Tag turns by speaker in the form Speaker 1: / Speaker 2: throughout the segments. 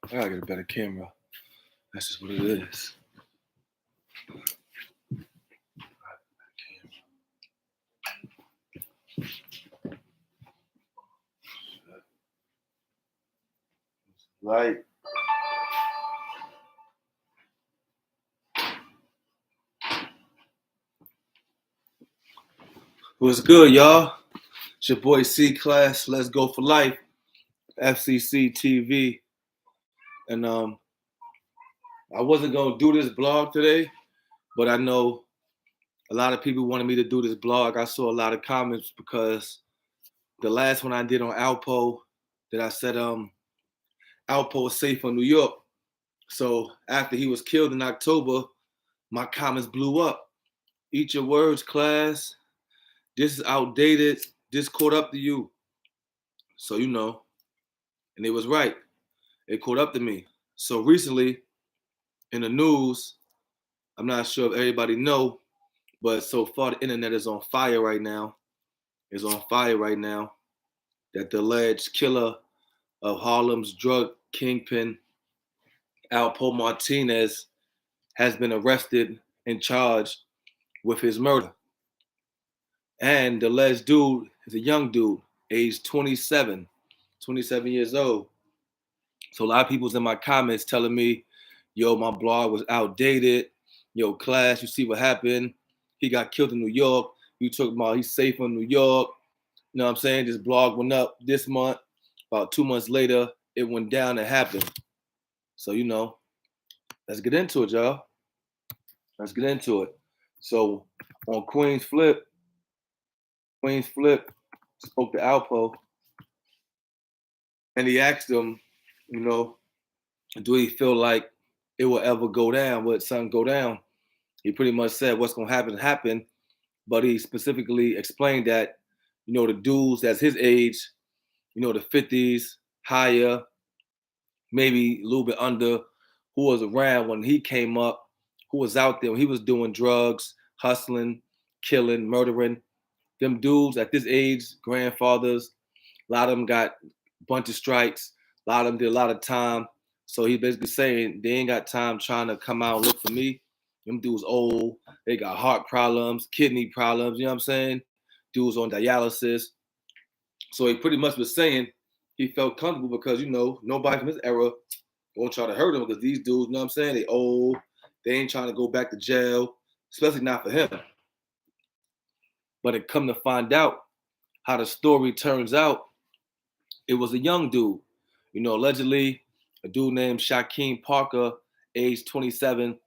Speaker 1: I gotta get a better camera. That's just what it is. Right. What's good, y'all? It's your boy C Class. Let's go for life. FCC TV. And I wasn't gonna do this blog today, but I know a lot of people wanted me to do this blog. I saw a lot of comments because the last one I did on Alpo, that I said Alpo is safe from New York. So after he was killed in October, my comments blew up. Eat your words, class. This is outdated. This caught up to you. So and it was right. It caught up to me. So recently in the news, I'm not sure if everybody know, but so far the internet is on fire right now. Is on fire right now. That the alleged killer of Harlem's drug kingpin, Alpo Martinez, has been arrested and charged with his murder. And the alleged dude is a young dude, age 27 years old. So a lot of people's in my comments telling me, yo, my blog was outdated. Yo, class, you see what happened? He got killed in New York. You talking about he's safe in New York. You know what I'm saying? This blog went up this month. About 2 months later, it went down and happened. So, let's get into it, y'all. Let's get into it. So on Queen's Flip spoke to Alpo, and he asked him, do he feel like it will ever go down? Will something go down? He pretty much said what's gonna happen, but he specifically explained that, the dudes that's his age, the 50s, higher, maybe a little bit under, who was around when he came up, who was out there when he was doing drugs, hustling, killing, murdering. Them dudes at this age, grandfathers, a lot of them got a bunch of strikes, a lot of them did a lot of time. So he basically saying they ain't got time trying to come out and look for me. Them dudes old, they got heart problems, kidney problems, you know what I'm saying? Dudes on dialysis. So he pretty much was saying he felt comfortable because, nobody from his era won't try to hurt him because these dudes, you know what I'm saying? They old, they ain't trying to go back to jail, especially not for him. But it come to find out how the story turns out, it was a young dude. Allegedly, a dude named Shaquem Parker, age 27,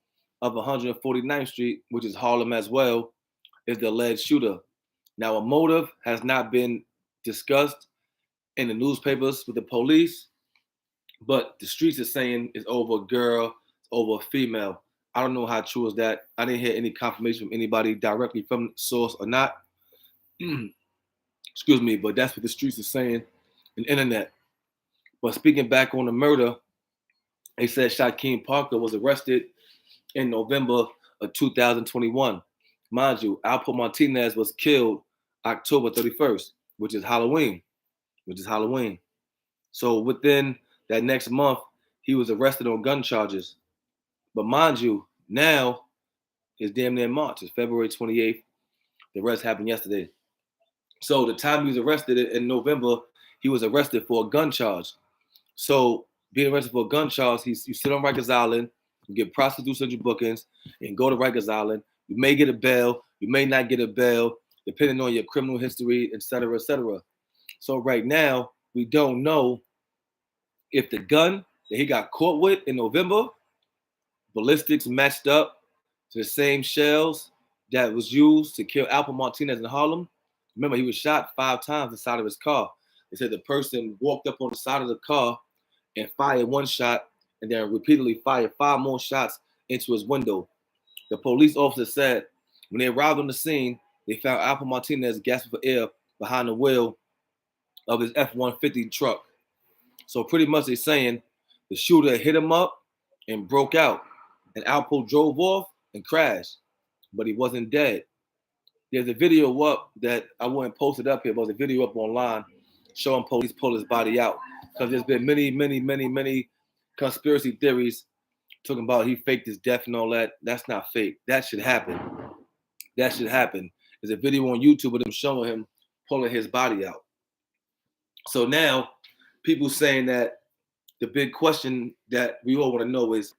Speaker 1: of 149th Street, which is Harlem as well, is the alleged shooter. Now, a motive has not been discussed in the newspapers with the police, but the streets are saying it's over a girl, it's over a female. I don't know how true is that. I didn't hear any confirmation from anybody directly from the source or not. Excuse me, but that's what the streets are saying in the internet. But speaking back on the murder, they said Shaquem Parker was arrested in November of 2021. Mind you, Alpo Martinez was killed October 31st, which is Halloween. So within that next month, he was arrested on gun charges. But mind you, now it's damn near March. It's February 28th. The arrest happened yesterday. So the time he was arrested in November, he was arrested for a gun charge. So being arrested for a gun charge, you sit on Rikers Island, you get prostitution bookings, and go to Rikers Island. You may get a bail, you may not get a bail, depending on your criminal history, et cetera, et cetera. So right now, we don't know if the gun that he got caught with in November, ballistics matched up to the same shells that was used to kill Alpo Martinez in Harlem. Remember, he was shot 5 times inside of his car. They said the person walked up on the side of the car and fired 1 shot and then repeatedly fired 5 more shots into his window. The police officer said when they arrived on the scene, they found Alpo Martinez gasping for air behind the wheel of his F-150 truck. So pretty much they're saying the shooter hit him up and broke out. And Alpo drove off and crashed, but he wasn't dead. There's a video up that I wouldn't post it up here, but there's a video up online showing police pull his body out. Because there's been many conspiracy theories talking about he faked his death and all that. That's not fake. That should happen. That should happen. There's a video on YouTube of them showing him pulling his body out. So now people saying that the big question that we all want to know is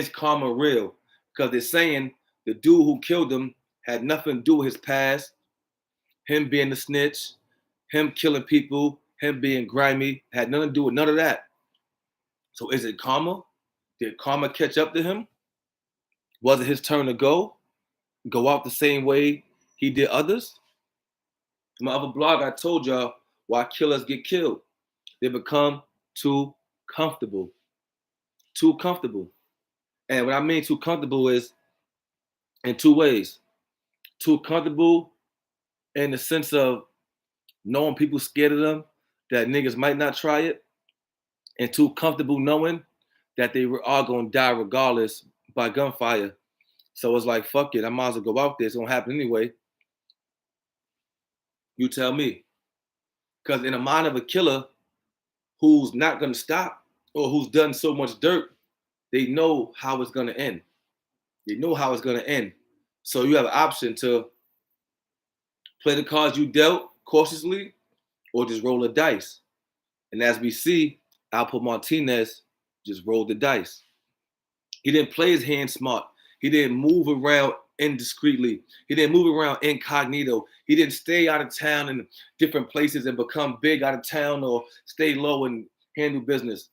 Speaker 1: karma real? Because they're saying the dude who killed him had nothing to do with his past, him being the snitch, him killing people, him being grimy, had nothing to do with none of that. So is it karma? Did karma catch up to him? Was it his turn to go out the same way he did others? In my other blog, I told y'all why killers get killed. They become too comfortable. Too comfortable. And what I mean too comfortable is in two ways. Too comfortable in the sense of knowing people scared of them, that niggas might not try it, and too comfortable knowing that they are going to die regardless by gunfire. So it's like, fuck it, I might as well go out there. It's going to happen anyway. You tell me. Because in the mind of a killer who's not going to stop or who's done so much dirt, they know how it's going to end. They know how it's going to end. So you have an option to play the cards you dealt cautiously or just roll the dice. And as we see, Alpo Martinez just rolled the dice. He didn't play his hand smart. He didn't move around indiscreetly. He didn't move around incognito. He didn't stay out of town in different places and become big out of town or stay low and handle business.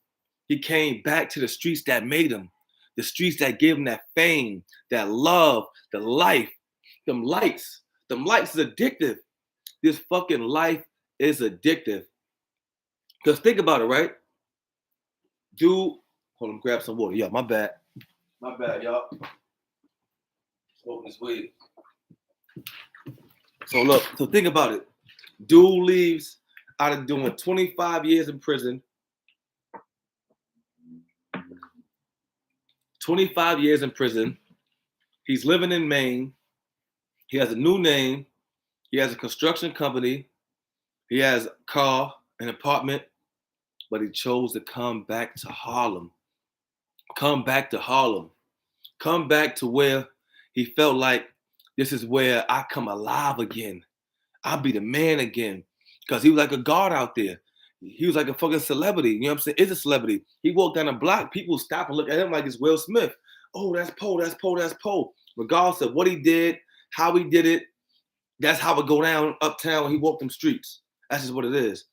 Speaker 1: He came back to the streets that made him, the streets that gave him that fame, that love, the life, them lights. Them lights is addictive. This fucking life is addictive. Because think about it, right? Dude, hold on, grab some water. Yeah, my bad. My bad, y'all. Smoking this weed. So look, so think about it. Dude leaves out of doing 25 years in prison. 25 years in prison. He's living in Maine. He has a new name. He has a construction company. He has a car, an apartment, but he chose to come back to Harlem. Come back to Harlem. Come back to where he felt like this is where I come alive again. I'll be the man again. Because he was like a god out there. He was like a fucking celebrity. You know what I'm saying? Is a celebrity. He walked down the block. People stop and look at him like it's Will Smith. Oh, that's Poe, that's Poe, that's Poe. Regardless of what he did, how he did it, that's how it go down uptown when he walked them streets. That's just what it is.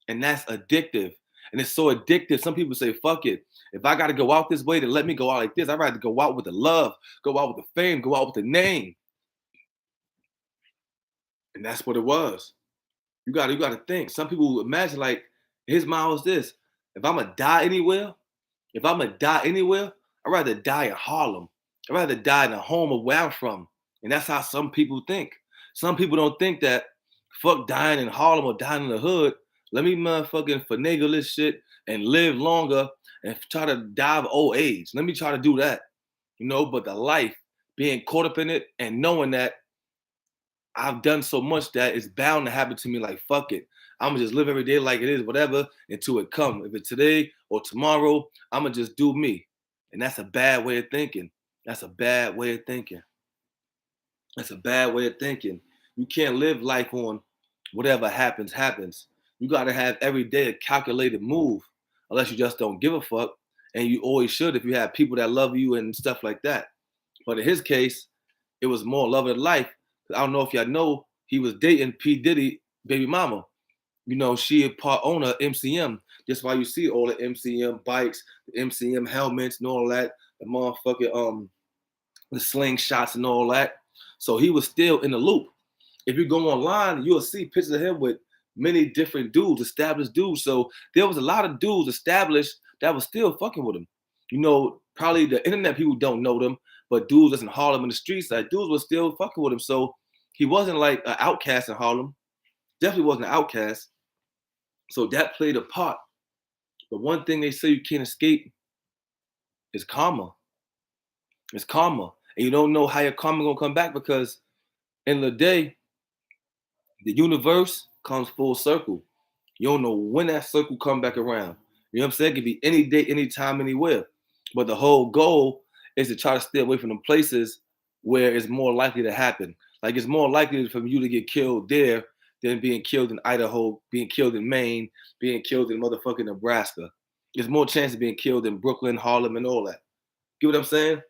Speaker 1: And that's addictive. And it's so addictive. Some people say, fuck it. If I got to go out this way, then let me go out like this. I'd rather go out with the love, go out with the fame, go out with the name. And that's what it was. You got to think. Some people imagine like his mind was this. If I'm going to die anywhere, I'd rather die in Harlem. I'd rather die in a home of where I'm from. And that's how some people think. Some people don't think that fuck dying in Harlem or dying in the hood. Let me motherfucking finagle this shit and live longer and try to die of old age. Let me try to do that. You know, but the life, being caught up in it and knowing that I've done so much that it's bound to happen to me, like, fuck it. I'm going to just live every day like it is, whatever, until it comes. If it's today or tomorrow, I'm going to just do me. And that's a bad way of thinking. That's a bad way of thinking. That's a bad way of thinking. You can't live life on whatever happens, happens. You got to have every day a calculated move, unless you just don't give a fuck. And you always should if you have people that love you and stuff like that. But in his case, it was more love of life. I don't know if y'all know, he was dating P. Diddy baby mama. You know, she a part owner of MCM. That's why you see all the MCM bikes, the MCM helmets and all that, the motherfucking the slingshots and all that. So he was still in the loop. If you go online, you'll see pictures of him with many different dudes, established dudes. So there was a lot of dudes established that was still fucking with him. You know, probably the internet people don't know them, but dudes that's in Harlem in the streets, like dudes was still fucking with him. So he wasn't like an outcast in Harlem. Definitely wasn't an outcast. So that played a part. But one thing they say you can't escape is karma. It's karma. And you don't know how your karma gonna come back, because in the day, the universe comes full circle. You don't know when that circle come back around. You know what I'm saying? It could be any day, anytime, anywhere. But the whole goal is to try to stay away from the places where it's more likely to happen. Like it's more likely for you to get killed there than being killed in Idaho, being killed in Maine, being killed in motherfucking Nebraska. There's more chance of being killed in Brooklyn, Harlem, and all that. Get what I'm saying?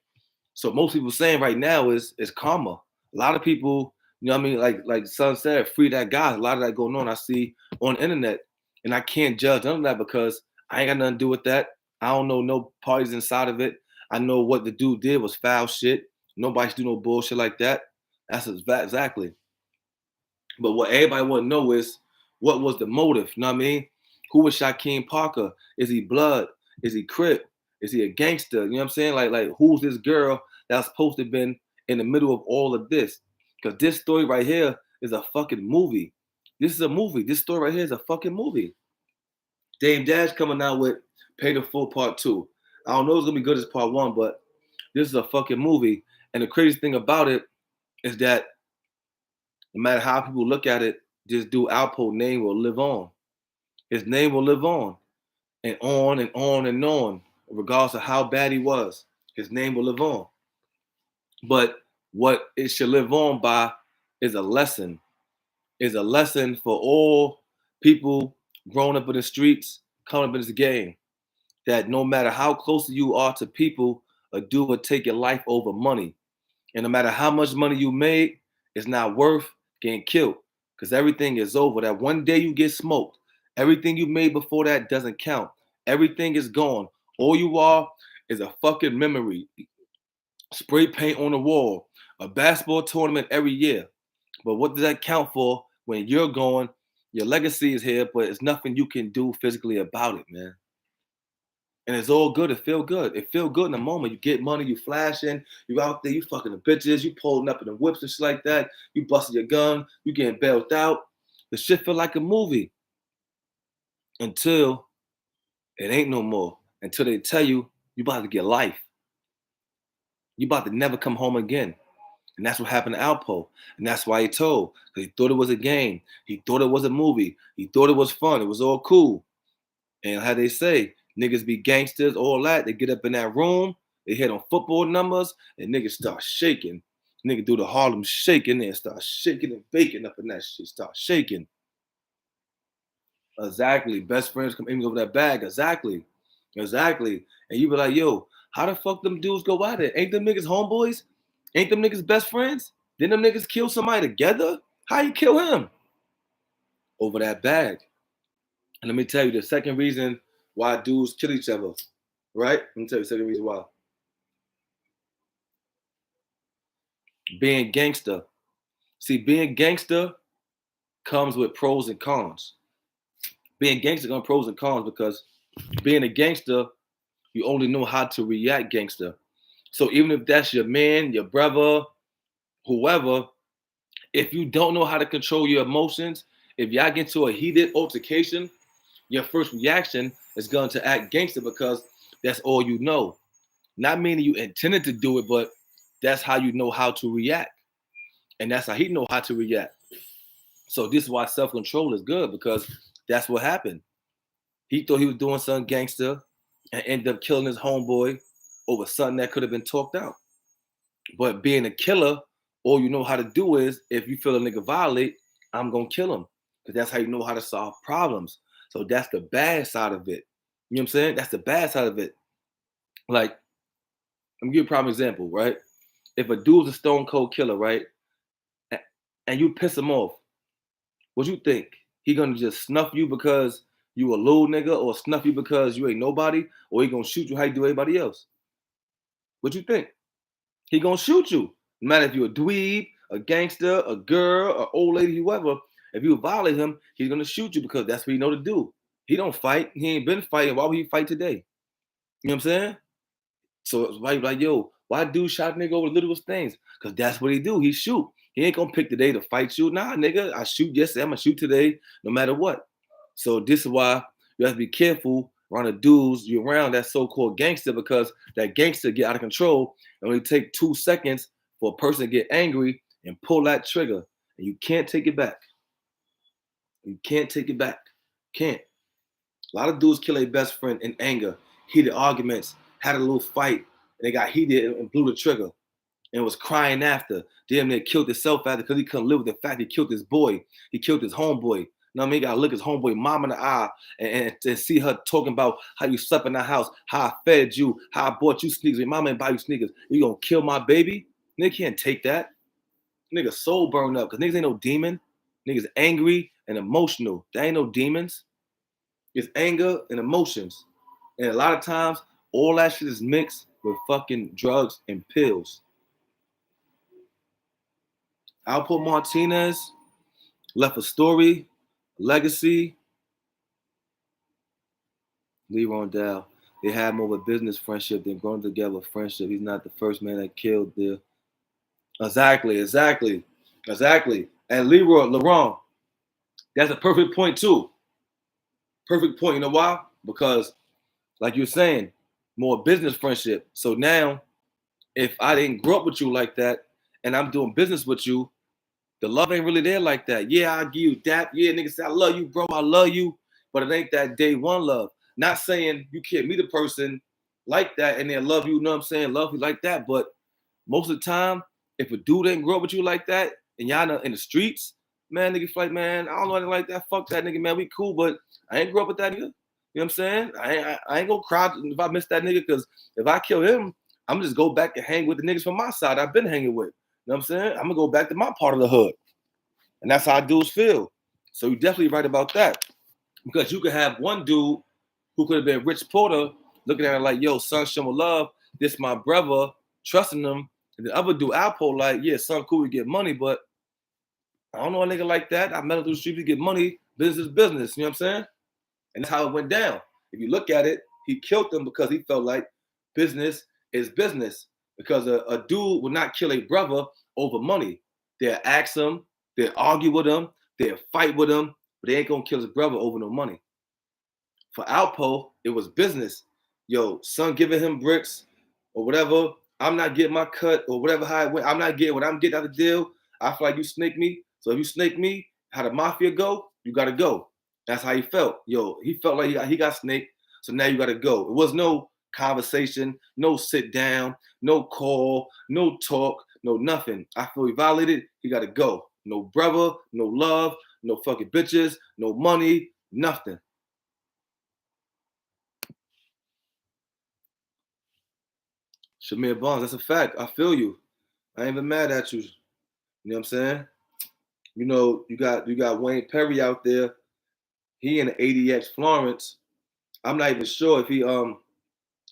Speaker 1: So most people saying right now is karma. A lot of people, you know what I mean, like Son said, free that guy. A lot of that going on I see on the internet. And I can't judge none of that because I ain't got nothing to do with that. I don't know no parties inside of it. I know what the dude did was foul shit. Nobody should do no bullshit like that. That's exactly. But what everybody want to know is what was the motive? You know what I mean? Who was Shaquem Parker? Is he blood? Is he Crip? Is he a gangster? You know what I'm saying? Like who's this girl that's supposed to have been in the middle of all of this? Because this story right here is a fucking movie. This is a movie. This story right here is a fucking movie. Dame Dash coming out with Pay the Full Part 2. I don't know if it's gonna be good as Part 1, but this is a fucking movie. And the crazy thing about it is that no matter how people look at it, this dude Alpo name will live on. His name will live on and on and on and on, regardless of how bad he was. His name will live on. But what it should live on by is a lesson. Is a lesson for all people growing up in the streets, coming up in this game. That no matter how close you are to people, a dude will take your life over money. And no matter how much money you made, it's not worth getting killed because everything is over. That one day you get smoked, everything you made before that doesn't count. Everything is gone. All you are is a fucking memory. Spray paint on the wall, a basketball tournament every year. But what does that count for when you're going? Your legacy is here, but it's nothing you can do physically about it, man. And it's all good. It feel good. It feel good in the moment. You get money, you flashing, you out there, you fucking the bitches, you pulling up in the whips and shit like that. You busting your gun, you getting bailed out. The shit feel like a movie until it ain't no more. Until they tell you you about to get life. You about to never come home again. And that's what happened to Alpo. And that's why he told. Because he thought it was a game. He thought it was a movie. He thought it was fun. It was all cool. And how they say, niggas be gangsters, all that. They get up in that room, they hit on football numbers, and niggas start shaking. Nigga do the Harlem shaking and start shaking and baking up in that shit. Start shaking. Exactly. Best friends come in over that bag. Exactly. Exactly. And you be like, yo, how the fuck them dudes go out there? Ain't them niggas homeboys? Ain't them niggas best friends? Didn't them niggas kill somebody together? How you kill him? Over that bag. And let me tell you the second reason why dudes kill each other, right? Let me tell you the second reason why. Being gangster. See, being gangster comes with pros and cons. Being gangster comes with pros and cons because being a gangster, you only know how to react gangster. So even if that's your man, your brother, whoever, if you don't know how to control your emotions, if y'all get into a heated altercation, your first reaction is going to act gangster because that's all you know. Not meaning you intended to do it, but that's how you know how to react. And that's how he know how to react. So this is why self-control is good because that's what happened. He thought he was doing something gangster and ended up killing his homeboy over something that could have been talked out. But being a killer, all you know how to do is if you feel a nigga violate, I'm gonna kill him. Because that's how you know how to solve problems. So that's the bad side of it. You know what I'm saying? That's the bad side of it. Like, I'm gonna give you a prime example, right? If a dude's a stone cold killer, right? And you piss him off, what you think? He gonna just snuff you because you a little nigga, or snuff you because you ain't nobody, or he gonna shoot you how you do everybody else? What you think? He gonna shoot you. No matter if you're a dweeb, a gangster, a girl, an old lady, whoever. If you violate him, he's gonna shoot you because that's what he know to do. He don't fight. He ain't been fighting. Why would he fight today? You know what I'm saying? So it's why like, yo, why dude shot a nigga over the littlest things? Because that's what he do. He shoot. He ain't gonna pick the day to fight you. Nah, nigga, I shoot yesterday. I'm gonna shoot today, no matter what. So this is why you have to be careful around the dudes you around that so-called gangster because that gangster get out of control and only take 2 seconds for a person to get angry and pull that trigger. And you can't take it back. You can't take it back. Can't. A lot of dudes kill their best friend in anger, heated arguments, had a little fight, and they got heated and blew the trigger and was crying after. Damn near killed himself after because he couldn't live with the fact he killed his boy. He killed his homeboy. You know what I mean? He gotta look his homeboy mom in the eye and see her talking about how you slept in the house, how I fed you, how I bought you sneakers. Your mama ain't buy you sneakers. You gonna kill my baby? Nigga can't take that. Nigga soul burned up because niggas ain't no demon. Niggas angry and emotional. They ain't no demons. It's anger and emotions. And a lot of times, all that shit is mixed with fucking drugs and pills. Alpo Martinez left a story, legacy. Lee Rondell. They had more of a business friendship than growing together friendship. He's not the first man that killed the. Exactly. And Leroy Laurent, that's a perfect point too. Perfect point. You know why? Because, like you're saying, more business friendship. So now, if I didn't grow up with you like that, and I'm doing business with you, the love ain't really there like that. Yeah, I give you that. Yeah, nigga say I love you, bro. I love you, but it ain't that day one love. Not saying you can't meet a person like that and they love you. You know what I'm saying? Love you like that, but most of the time, if a dude ain't grow up with you like that, and y'all in the streets, man, nigga like, man, I don't know anything like that. Fuck that nigga, man. We cool, but I ain't grow up with that nigga. You know what I'm saying? I ain't gonna cry if I miss that nigga, because if I kill him, I'm just go back and hang with the niggas from my side I've been hanging with. You know what I'm saying? I'm gonna go back to my part of the hood. And that's how dudes feel. So you're definitely right about that. Because you could have one dude who could have been Rich Porter looking at it like, yo, son, show me love. This my brother, trusting them. And the other dude, Alpo, like, yeah, son, cool, we get money, but I don't know a nigga like that. I met him through the street, we get money, business is business. You know what I'm saying? And that's how it went down. If you look at it, he killed them because he felt like business is business. Because a dude would not kill a brother over money. They'll ask him, they'll argue with him, they'll fight with him, but they ain't gonna kill his brother over no money. For Alpo, it was business. Yo, son giving him bricks or whatever, I'm not getting my cut or whatever how it went. I'm not getting what I'm getting out of the deal. I feel like you snake me. So if you snake me, how the mafia go, you gotta go. That's how he felt. Yo, he felt like he got snaked. So now you gotta go. It was no conversation, no sit down, no call, no talk, no nothing. I feel he violated, he gotta go. No brother, no love, no fucking bitches, no money, nothing. Shamir Barnes, that's a fact. I feel you. I ain't even mad at you. You know what I'm saying? You know, you got Wayne Perry out there. He in the ADX Florence. I'm not even sure if he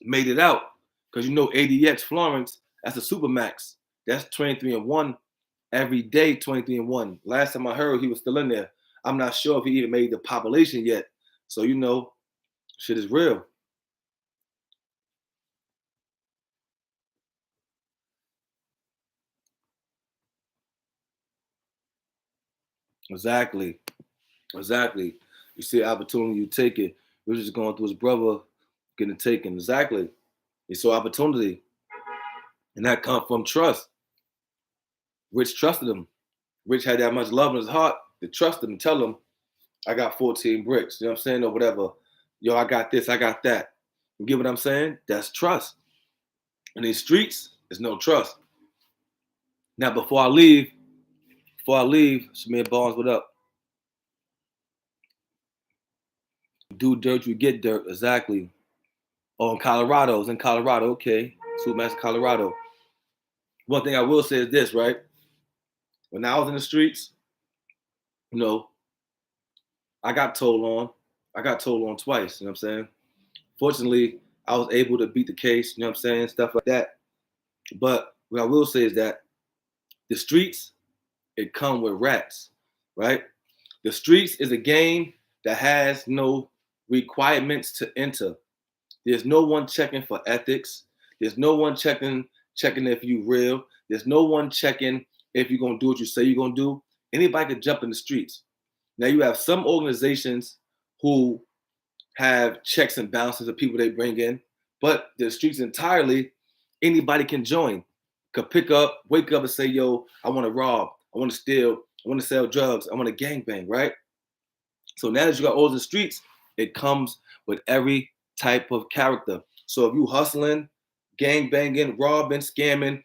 Speaker 1: made it out. Because you know ADX Florence, that's a supermax. That's 23-1 every day, 23-1. Last time I heard he was still in there. I'm not sure if he even made the population yet. So you know, shit is real. Exactly. You see the opportunity, you take it. We're just going through his brother getting taken. Exactly. He saw opportunity. And that come from trust. Rich trusted him. Rich had that much love in his heart to trust him and tell him, I got 14 bricks. You know what I'm saying? Or whatever. Yo, I got this, I got that. You get what I'm saying? That's trust. In these streets, there's no trust. Now, before I leave, Shamir Barnes, what up? Do dirt, you get dirt. Exactly. Oh, in Colorado. It's in Colorado. Okay. Supermax Colorado. One thing I will say is this, right? When I was in the streets, you know, I got told on. I got told on twice, you know what I'm saying? Fortunately, I was able to beat the case, you know what I'm saying? Stuff like that. But what I will say is that the streets, it come with rats, right? The streets is a game that has no requirements to enter. There's no one checking for ethics. There's no one checking if you real. There's no one checking if you're gonna do what you say you're gonna do. Anybody could jump in the streets. Now you have some organizations who have checks and balances of people they bring in, but the streets entirely, anybody can join. Could pick up, wake up and say, yo, I want to rob, I want to steal, I want to sell drugs, I want to gangbang, right? So now that you got all the streets, it comes with every type of character. So if you hustling, gang banging, robbing, scamming,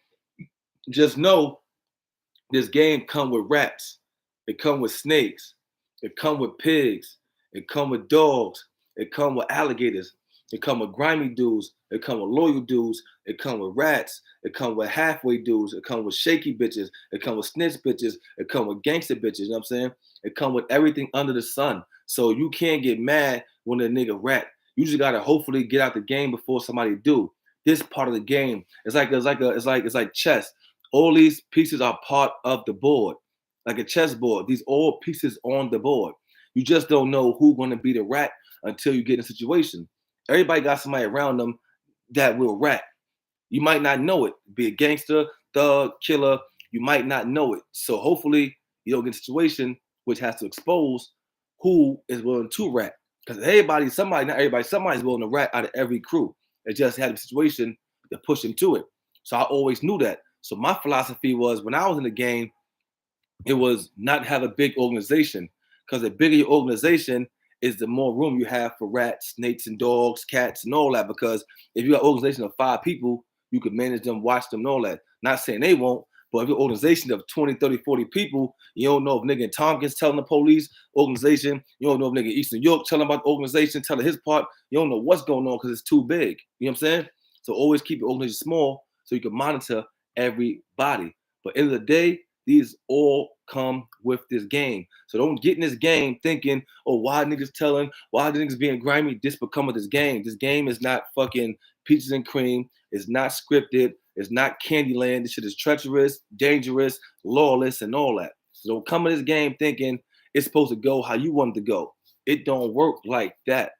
Speaker 1: just know this game come with rats. It come with snakes. It come with pigs. It come with dogs. It come with alligators. It come with grimy dudes. It come with loyal dudes. It come with rats. It come with halfway dudes. It come with shaky bitches. It come with snitch bitches. It come with gangster bitches. You know what I'm saying? It come with everything under the sun. So you can't get mad when a nigga rat. You just gotta hopefully get out the game before somebody do. This part of the game. It's like chess. All these pieces are part of the board, like a chessboard. These all pieces on the board. You just don't know who's going to be the rat until you get in a situation. Everybody got somebody around them that will rat. You might not know it. Be a gangster, thug, killer. You might not know it. So hopefully you don't get a situation which has to expose who is willing to rat. Because somebody's willing to rat out of every crew. It just had a situation to push them to it. So I always knew that. So my philosophy was when I was in the game, it was not have a big organization. Because the bigger your organization is, the more room you have for rats, snakes, and dogs, cats, and all that. Because if you got an organization of 5 people, you can manage them, watch them, and all that. Not saying they won't, but if your organization of 20, 30, 40 people, you don't know if nigga in Tompkins telling the police organization, you don't know if nigga in Eastern York telling about the organization, telling his part, you don't know what's going on because it's too big. You know what I'm saying? So always keep your organization small so you can monitor everybody. But end of the day, these all come with this game. So don't get in this game thinking, oh, why the niggas being grimy? This become of this game. This game is not fucking peaches and cream. It's not scripted. It's not Candyland. This shit is treacherous, dangerous, lawless, and all that. So don't come in this game thinking it's supposed to go how you want it to go. It don't work like that.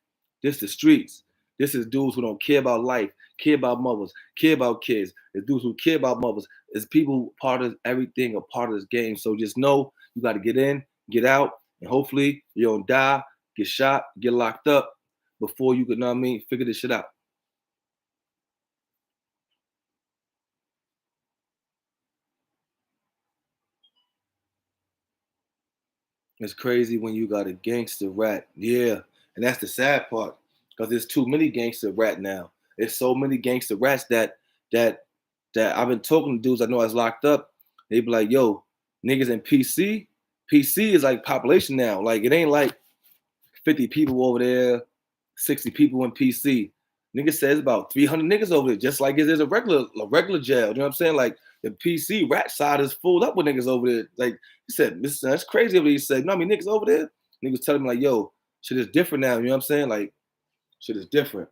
Speaker 1: This the streets. This is dudes who don't care about life, care about mothers, care about kids. It's dudes who care about mothers. It's people part of everything, a part of this game. So just know you got to get in, get out, and hopefully you don't die, get shot, get locked up before you can, know what I mean, figure this shit out. It's crazy when you got a gangster rat. Yeah. And that's the sad part. Because there's too many gangster rat now. There's so many gangster rats that that I've been talking to dudes I know that's locked up. They be like, yo, niggas in PC. PC is like population now. Like it ain't like 50 people over there, 60 people in PC. Nigga says about 300 niggas over there, just like it is a regular jail. You know what I'm saying? Like the PC rat side is full up with niggas over there. Like he said, that's crazy over there. He said, no, I mean niggas over there. Niggas telling me like, yo, shit is different now. You know what I'm saying? Like shit is different.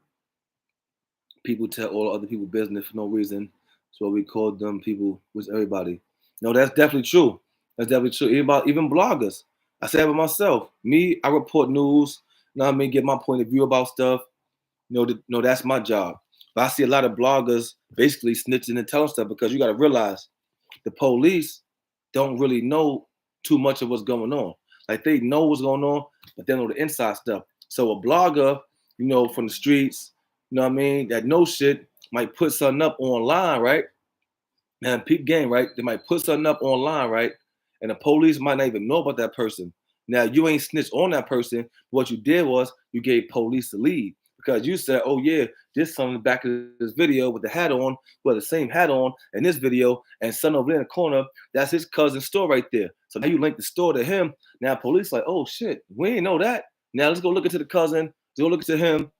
Speaker 1: People tell all other people business for no reason. So we called them people with everybody. No, that's definitely true. That's definitely true. Even bloggers. I say it with myself. Me, I report news. You know what I mean? Get my point of view about stuff. No, that's my job. But I see a lot of bloggers basically snitching and telling stuff because you got to realize the police don't really know too much of what's going on. Like they know what's going on, but they know the inside stuff. So a blogger, from the streets, you know what I mean, that knows shit might put something up online, right? And peep game, right? They might put something up online, right? And the police might not even know about that person. Now you ain't snitched on that person. What you did was you gave police the lead because you said, "Oh yeah, this son in the back of this video with the hat on, well the same hat on in this video, and son over there in the corner, that's his cousin's store right there." So now you link the store to him. Now police like, "Oh shit, we didn't know that. Now let's go look into the cousin. Let's go look into him."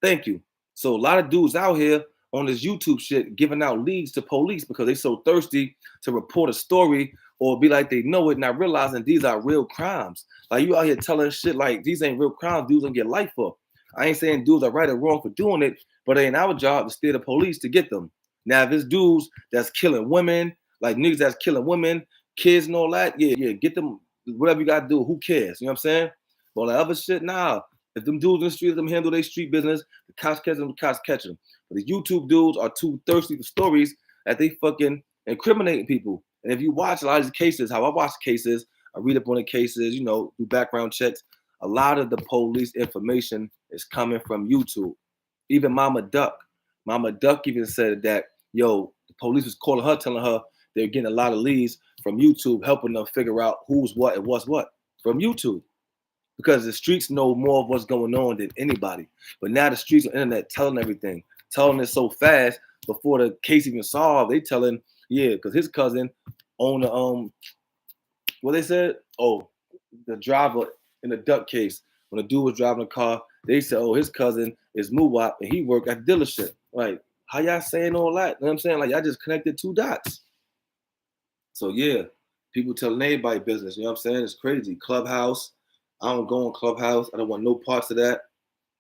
Speaker 1: Thank you. So a lot of dudes out here on this YouTube shit giving out leads to police because they so thirsty to report a story or be like they know it, not realizing these are real crimes. Like you out here telling shit like these ain't real crimes, dudes gonna get life for. I ain't saying dudes are right or wrong for doing it, but it ain't our job to steer the police to get them. Now if it's dudes that's killing women, like niggas that's killing women, kids and all that, yeah, get them whatever you gotta do. Who cares? You know what I'm saying? But like other shit, nah. If them dudes in the street, them handle their street business, the cops catch them, the cops catch them. But the YouTube dudes are too thirsty for stories that they fucking incriminating people. And if you watch a lot of these cases, how I watch cases, I read up on the cases, do background checks. A lot of the police information is coming from YouTube. Even Mama Duck. Mama Duck even said that, yo, the police was calling her, telling her they're getting a lot of leads from YouTube, helping them figure out who's what and what's what from YouTube. because the streets know more of what's going on than anybody. But now the streets on the internet telling everything, telling it so fast before the case even solved. They telling, yeah, because his cousin owned the what they said? Oh, the driver in the duck case. When the dude was driving the car, they said, oh, his cousin is Muwap and he worked at the dealership. Like, how y'all saying all that? You know what I'm saying? Like, y'all just connected two dots. So yeah, people telling everybody business. You know what I'm saying? It's crazy. Clubhouse. I don't go on Clubhouse. I don't want no parts of that.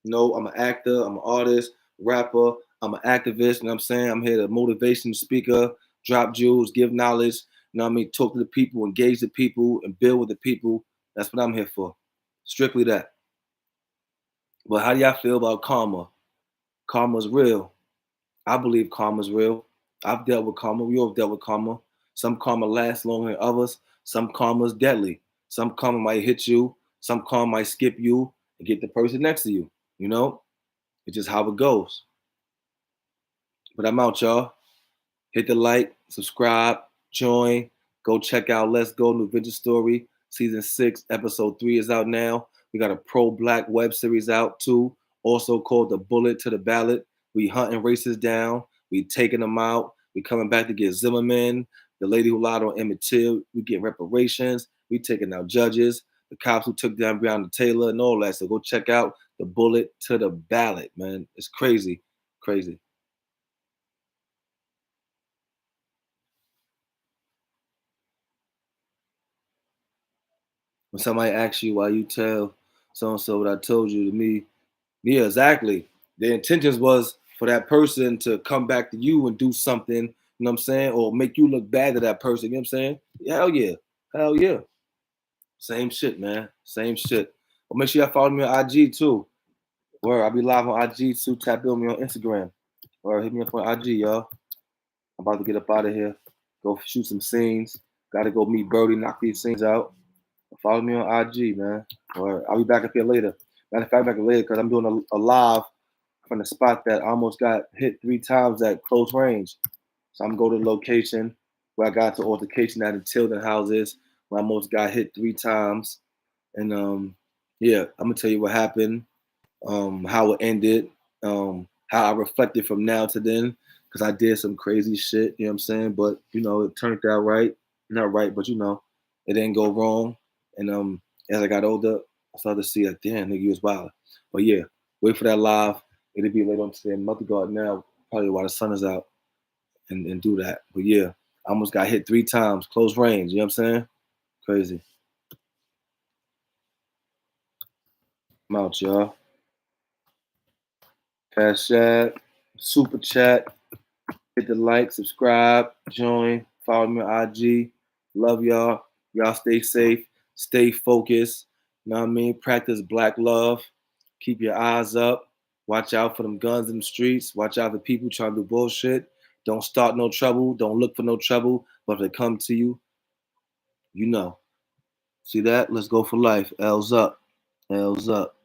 Speaker 1: No, I'm an actor. I'm an artist, rapper. I'm an activist. You know what I'm saying? I'm here to motivation speaker, drop jewels, give knowledge. You know what I mean? Talk to the people, engage the people, and build with the people. That's what I'm here for. Strictly that. But how do y'all feel about karma? Karma's real. I believe karma's real. I've dealt with karma. We all dealt with karma. Some karma lasts longer than others. Some karma is deadly. Some karma might hit you. Some karma might skip you and get the person next to you. You know, it's just how it goes. But I'm out, y'all. Hit the like, subscribe, join, go check out Let's Go New Adventure Story. Season 6, episode 3 is out now. We got a pro-black web series out too, also called The Bullet to the Ballot. We hunting racists down. We taking them out. We coming back to get Zimmerman, the lady who lied on Emmett Till. We getting reparations. We taking out judges, the cops who took down Breonna Taylor and all that. So go check out The Bullet to the Ballot, man. It's crazy, crazy. When somebody asks you why you tell so and so what I told you to me, yeah, exactly. The intentions was for that person to come back to you and do something, you know what I'm saying, or make you look bad to that person, you know what I'm saying? Hell yeah. Hell yeah. Same shit, man. Same shit. Well, make sure y'all follow me on IG too. Where I'll be live on IG too. Tap in me on Instagram. Or hit me up on IG, y'all. I'm about to get up out of here. Go shoot some scenes. Gotta go meet Birdie, knock these scenes out. Follow me on IG, man. Or I'll be back up here later. Matter of fact, back later because I'm doing a live from the spot that I almost got hit 3 times at close range. So I'm going to the location where I got to altercation at the Tilden houses where I almost got hit 3 times. And yeah, I'm gonna tell you what happened, how it ended, how I reflected from now to then, because I did some crazy shit, you know what I'm saying? But you know, it turned out right. Not right, but you know, it didn't go wrong. And as I got older, I started to see like, damn, nigga, you was wild. But yeah, wait for that live. It'll be later on today. Mother God now, probably while the sun is out, and do that. But yeah, I almost got hit 3 times, close range, you know what I'm saying? Crazy. I'm out, y'all. Cash App, Super Chat, hit the like, subscribe, join, follow me on IG. Love y'all. Y'all stay safe, stay focused. You know what I mean? Practice black love. Keep your eyes up. Watch out for them guns in the streets. Watch out for people trying to do bullshit. Don't start no trouble. Don't look for no trouble. But if they come to you, you know. See that? Let's go for life. L's up. L's up.